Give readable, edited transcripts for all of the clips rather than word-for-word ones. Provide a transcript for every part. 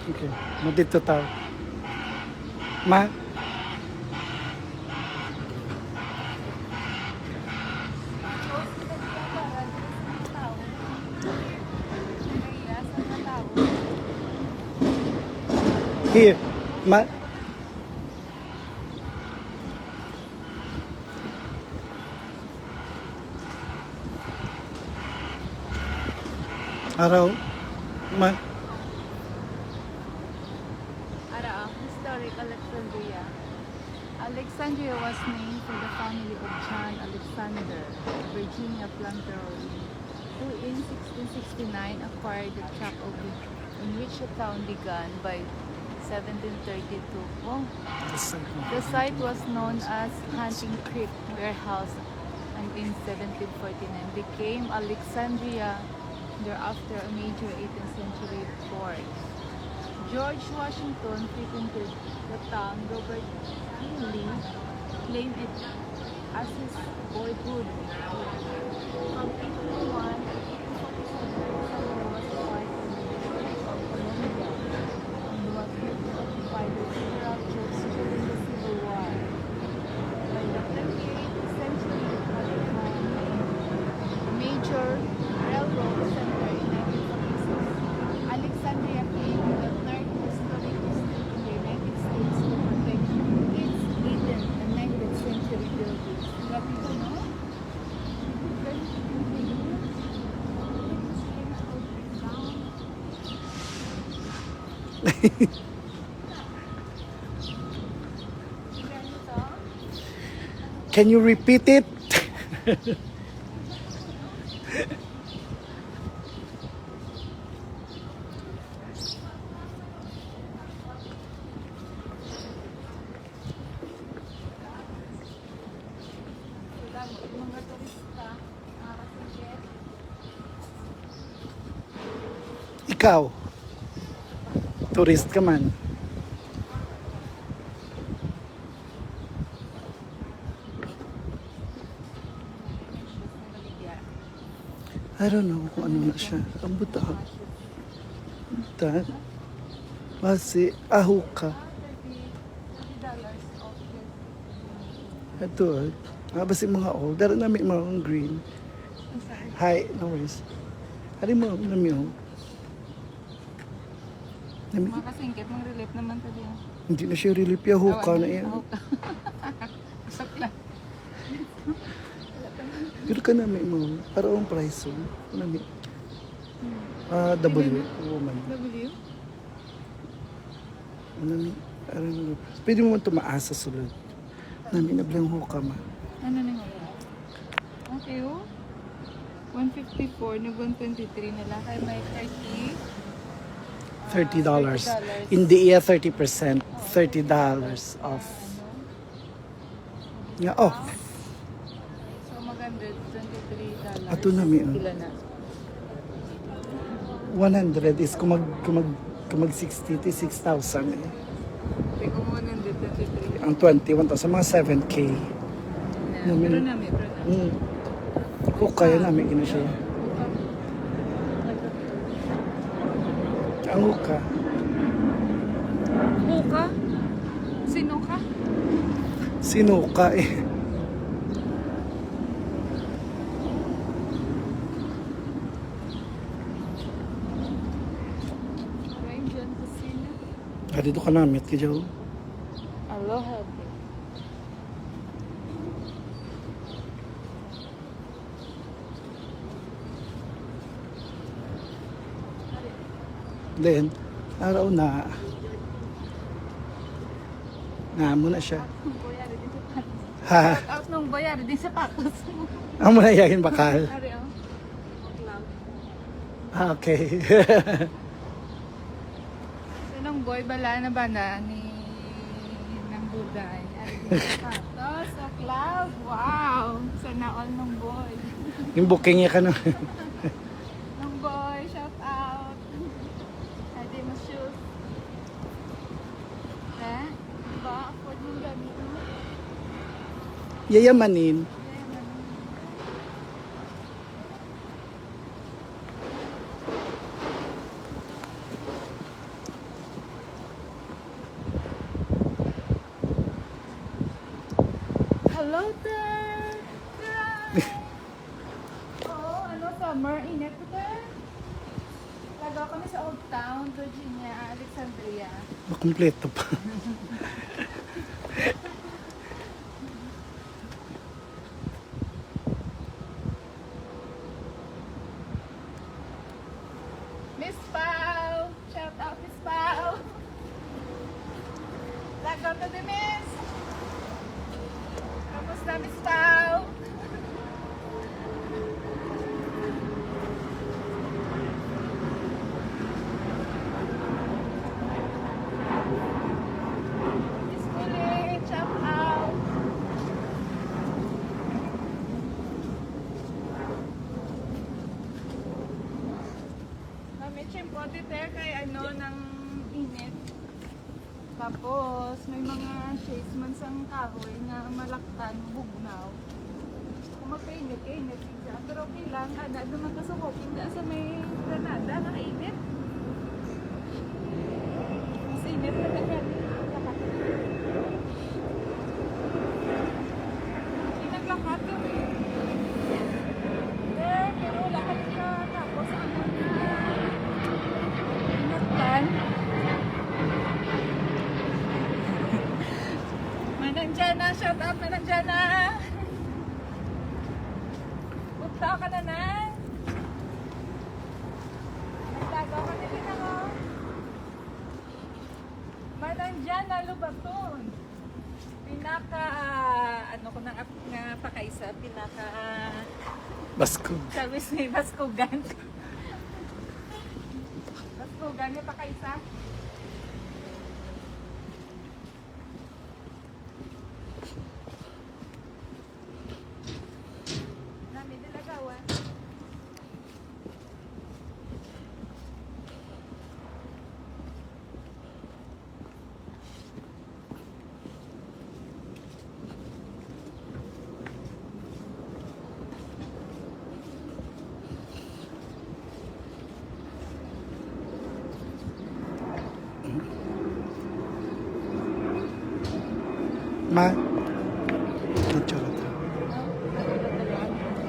Okay. Mo dito tao. Ma? Here. Ma? Araw? Ma? Historic Alexandria. Alexandria was named for the family of John Alexander, a Virginia planter, who in 1669 acquired the tract of in which the town began by 1732. Oh, the site was known as Hunting Creek Warehouse and in 1749 became Alexandria, thereafter a major 18th century port. George Washington frequented the town. Robert E. Lee claimed it as his boyhood. From 1801 to 1847, was part of the District of Columbia and was occupied by several troops during the Civil War. By the 28th century, it had become a major railroad center in 1946. Alexandria came to the third historic district in the United States to protect its 18th and 19th century buildings. Grabe ko, no? Can you repeat it? Mga turista, nakakasingit. Ikaw. Tourist ka man. I don't know kung ano na siya. Ang buta. Buta. Basi, ahuka. Ito, basi mga old. Dari namin mga green. Hi, no worries. Hari mo, nami oh. Nami, Mga kasingkit, mga relief naman to din. hindi na siya relief ya huka na yan. Usap lang. Pero ka namin mo, para ang price oh. Nami. W, woman. W? Nami, I don't know. Pwede mo man tumaas sa sulod. Nami na blang huka ma. Ano na nga? Okay, oh. 154, nag-123 na lang. Kaya may 30. $30. Hindi iya 30%. $30 off. Nga off. So, maganda, $23. Ato na mi. Pila na? 100 is kung mag 60 to 6,000 eh. Okay, kung 123. Ang 21,000 mga 7K. Pero namin, pero namin. Kaya namin gina siya. Ang huka. Buka? Sino ka? Sinuka eh. Ryan John Kusina. Dito ka namin at kaya. Aloha. Then, araw na. Namo na siya. Ha? Out nung bayar din sa patos mo. Amo na yakin bakal. Ari, oh. Cloud. Okay. So, nung boy, bala na ba na ni ng Buday? Ari din sa patos. So, cloud. Wow. Sana all nung boy. Yung booking niya ka na. Nung boy, shout out. Adi mo shoes. Eh? Diba? Afford mong gamit mo. Yayamanin. Hello, Ter! Oo, ano, summer, init ko, Ter. Lagaw kami sa Old Town, Virginia, Alexandria. Makumpleto pa. Miss Pao! Shout out, Miss Pao! Lagaw to the Miss! Kamusta, Miss Pao? Miss Muli, shout out! May chimpote there kay ano ng init. Tapos may mga shades man sang kahoy na malaktan, bugnaw. Kung magkainit-init siya. Pero okay lang, duman ka sa hoping sa may Granada, nakainit. Mas init na ganyan. Hindi naglakat yun eh. Pero lahat ka tapos ano na inatan. Mananjana, shout out Mananjana. Punta ka na na. Nagtagaw ka din ako. Mananjana, Lubaton. Pinaka, ano ko na nga pakaisa, pinaka, Basko. sabi siya, Baskugan. Baskugan niya pakaisa. Nami dilagawan. Ma. Ito ka to.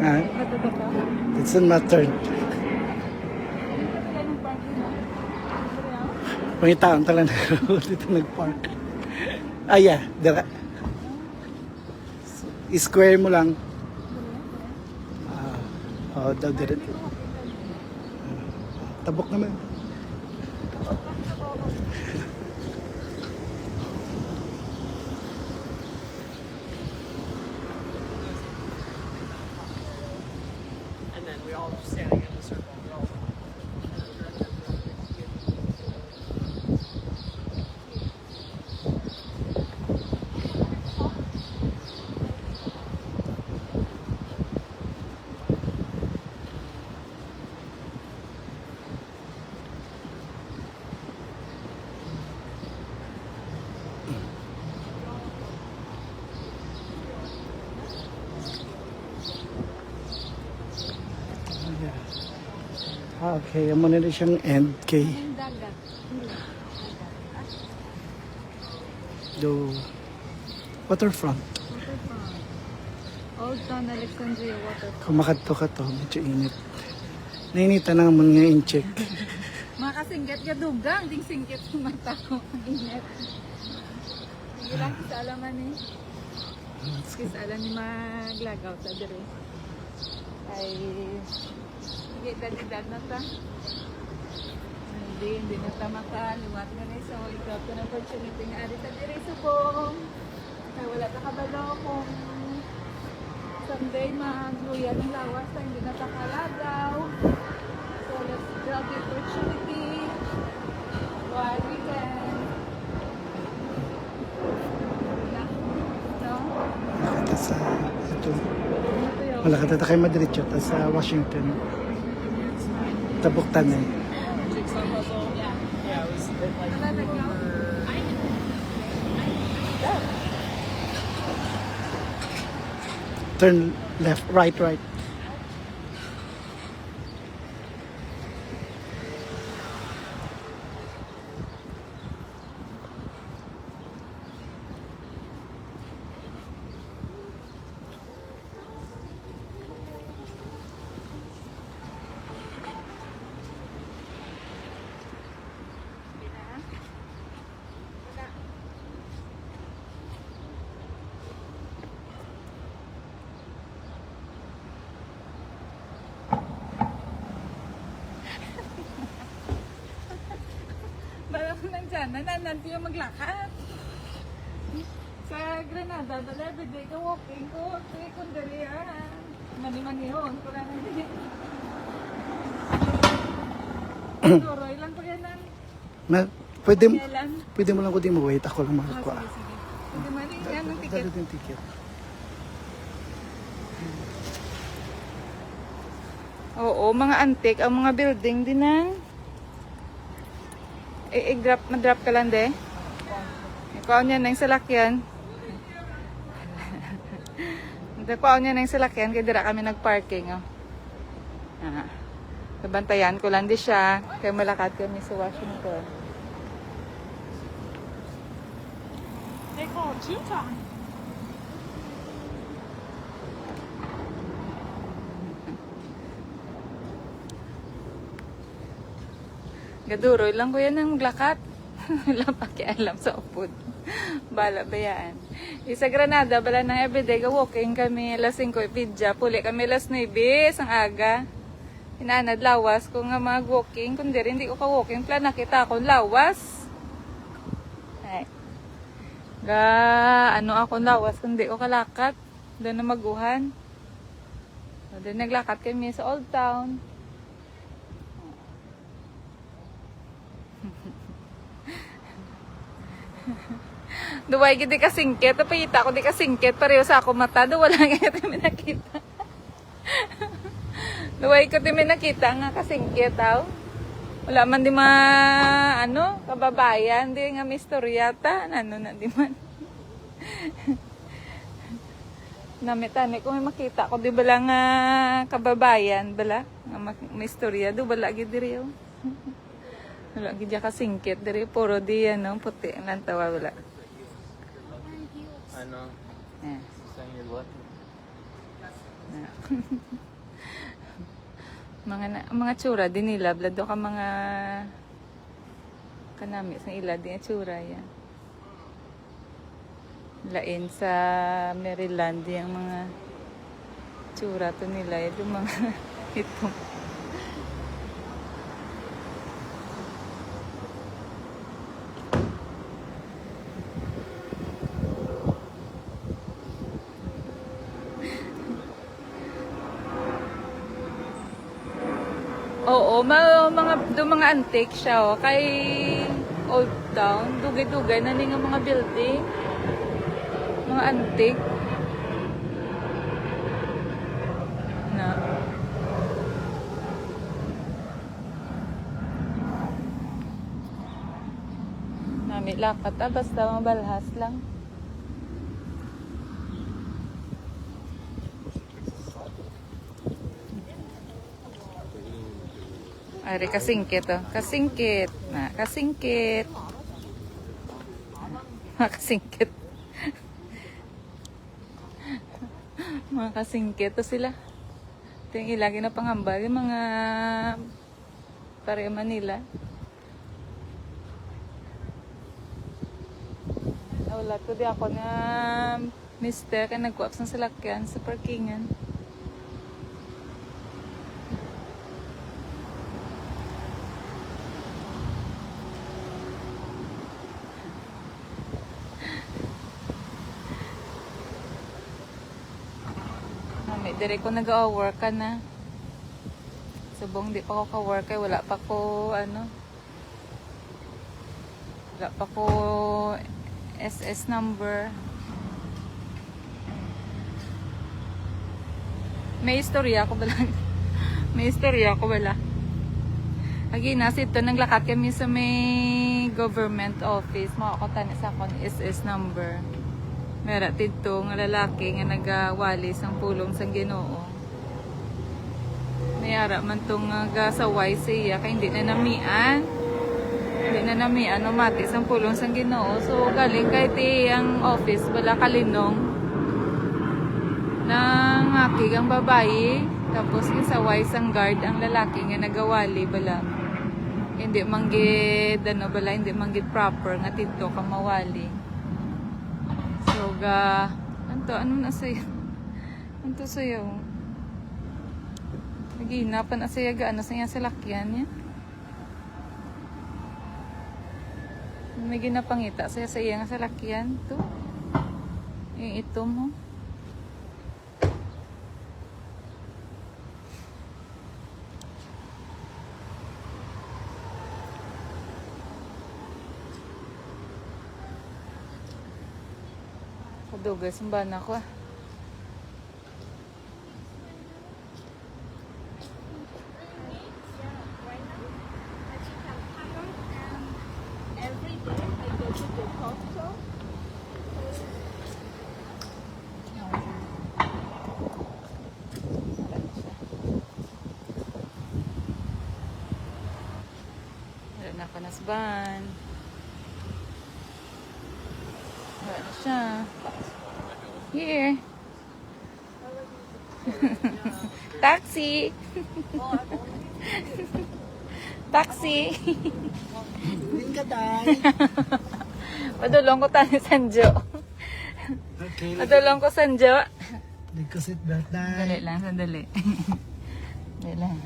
Ah, it's in my turn. Pangitaon talaga dito nag-park. Ah, yeah. Dira. I-square mo lang. Oh, daw dire. Tabok naman. And then we all just standing in the circle. We're all Ah, okay. Amo na siyang end kay Yung dagat. do waterfront. Old Town Alexandria Waterfront. Kung makadto ka to, medyo init. Nainitan na naman nga in-check. Mga kasingkit ka dugang, ding singkit sa mata ko. Ang init. Sige lang, kisa alaman eh. Kisa alam ni maglagaw sa dire. Ay, sige, dad na ta. Hindi na ta makaliwat na rin. So, ikaw ito na opportunity nga ari sa dire subong. Ay, wala ta kabalo kung someday magluya ng lawas na hindi na ta kalagaw. So, let's grab the opportunity while we can. No? Nakata sa ito. Ito yun. Wala ka tata kay Madrid ta sa Washington. Tabuktan eh. jigsaw puzzle. Yeah, it was like Nalalagaw? Turn left, right. sana nananti yung maglakad. Sa Granada, dala everyday ka walking ko. Secondary, mani-manihon ko lang hindi. Doroy lang pa yan ang Pwede kailan. mo lang ko di mo-wait. Ako lang Ah, makakuha. sige, sige. Hindi man yan ang ticket. Dali yung ticket. Oo, mga antique, ang mga building din na. Madrop ka lang de. Ikaw niya nang salakyan. Ikaw niya nang salakyan, kaya dira kami nagparking. Oh. Nabantayan ko lang di siya, kaya malakad kami sa Washington. They call it two-time. Gaduroy lang ko yan ang maglakat. Wala pakialam sa upod. Bala bayaan. Sa Granada, bala ng everyday ka walking kami. Alas 5 pidya. Puli kami alas 9. Ang aga. Inaanad lawas ko nga mag-walking. Kundi hindi ko ka-walking. Plan nakita akong lawas. Ay. Ano akong lawas. Kundi ko kalakat. Doon na maguhan. Doon naglakat kami sa Old Town. Duway gid di kasingkit, napayita ko di kasingkit, pareho sa ako mata, wala nga timi nakita. Duway ko timi nakita nga kasingkit aw. Wala man di kababayan, di nga mistoryata, na di man. Namitani ko may makita ko di bala nga kababayan, bala nga mistorya, do bala gid diri oh. Wala gid ja kasingkit diri, puro di puti ang lantawa wala. Ano? Eh. Susang your what? mga tsura din nila blado ka mga kanami sa ila din tsura yan. Lain sa Maryland yung mga tsura to nila yung mga ito. Oo, mga antique siya, oh. Kay Old Town, dugay-dugay na nga mga building. Mga antique. Na. Nami lakat, basta mabalhas lang. Ari kasingkit oh. Kasingkit. Kasingkit. Kasingkit. Mga kasingkit to sila. Ito yung ilagi na pangambal. Yung mga pareha Manila. Nawala ko di ako na mister kaya nagkuaps ng salakyan sa parkingan. Dire ko nag-work ka na. Subong di pa ako ka-work kaya wala pa ko wala pa ko SS number. May istorya ako bala. May istorya ako bala. Lagi ito naglakat kami sa may government office. Makakotani sa akong SS number. Mera tito nga lalaki nga nagawali sang pulong sang Ginoo. Mayara man tong gasaway siya kay hindi na namian. Hindi na namian mati sang pulong sang Ginoo. So galing kay ti ang office wala kalinong nang akig ang babayi tapos gisaway sang guard ang lalaki nga nagawali bala. Hindi manggid bala hindi manggid proper nga tito ka mawali. So, ano na sa'yo? Ano sa'yo? Nagihinapan na sa'yo, ano sa'yo sa lakyan niya? may ginapangita saya sa iya nga salakyan to. Yung itom mo. Kadugas, simbahan ako ah. Every day I go to the Costco. Wala na ako nasban. Wala na siya. Here. Taxi. Taxi. Green ka, Day. Padulong ko tayo Sanjo. Okay. Padulong ko Sanjo. Hindi ko seatbelt, Sandali Day. lang, sandali. Sandali lang.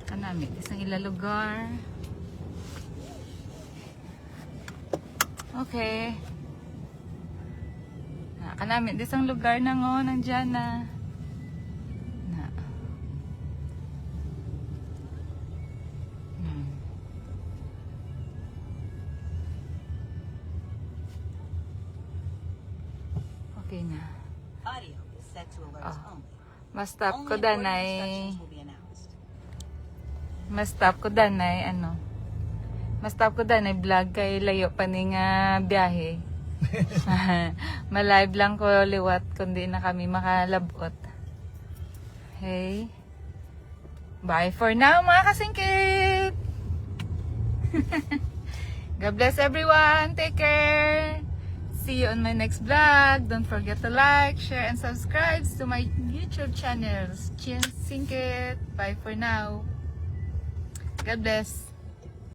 Kanami, isang ila lugar. Okay. Kanami, isang lugar na ngo, nandyan na. Na. Hmm. Okay na. Audio is set to alerts Oh. only. Mas-stop ko Only important danay. instructions will be announced. Mas-stop ko danay, ano. Mas-stop ko danay vlog kay layo pa ni nga biyahe. Malive lang ko liwat kundi na kami makalabot. Hey. Bye for now mga kasingkit. God bless everyone. Take care. See you on my next vlog. Don't forget to like, share, and subscribe to my YouTube channels. Singkit. Bye for now. God bless.